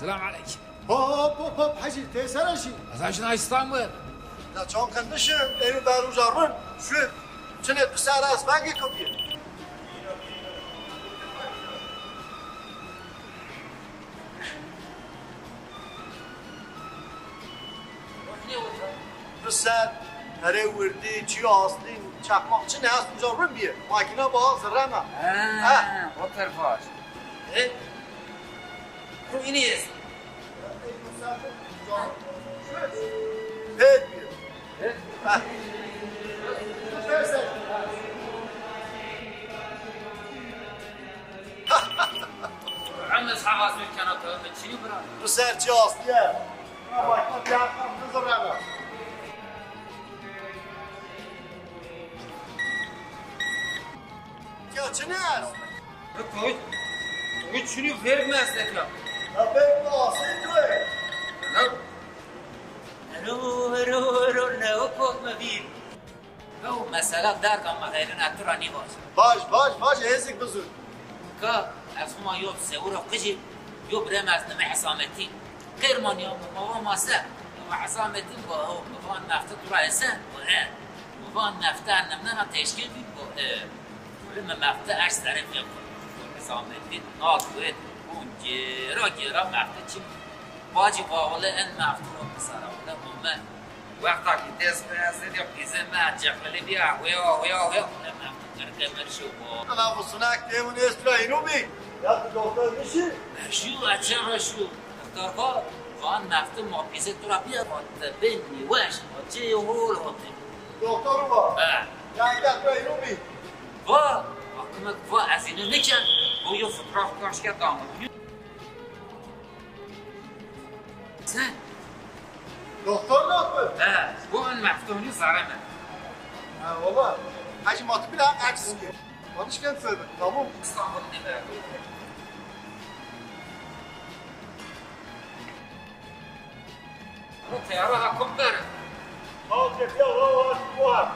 السلام عليكم. هوب حاجی تسرشی. از شنا استانبول. لا چون کندشم اینو برو جارون. شو چنه بسر از بگی کبیه. بسر هره وردی چی آسلی چکماق چه نه هست جارون بیه. ماکینا با زرمه. با طرفاش. رو اینی است. هد بیه. عمس حواس میکنه تو من چی برام؟ بسر چی آسلیه؟ ماکینا بیارم زرمه. چه نه هست؟ تو چونی فرق نسته کلا؟ نبید آسلی توه. رو نه کوک مبین. او مسئله در کام غیر ناتورانی باش هزیک بزرگ. که از ما یوب سعور قجی یوب رم از نم حسامتی غیر من یوم ما ماسه و حسامتی با او مفان نفته تو رئیسن مفان نفته نمنا تشکیل بی با لما مفته اش طرف یکن حسامتی ناقوید اون جرا مفته چی باجی باوله ان مفته رو بساره ولی من وقتا که دست برسید یا پیزه من جفلی بیا ویا کرده مرشو با انا بسونک دیمون استرا اینو بی یا دکتر میشی؟ مرشو اچه رشو دکتر با وان نفته ما پیزه تو را بیا بانده بینی وش چه هول هاته دکتر با یا دکتر اینو بی با اکمک با از اینو نکن با یو فطراف کاش که دامن سن دکتر با این مفتونی زرمه بابا حاجی ما تو بیدم عکس که بانش کن سبه تمام استانبول نبره رو تیاره حکم بره آه که بیا واه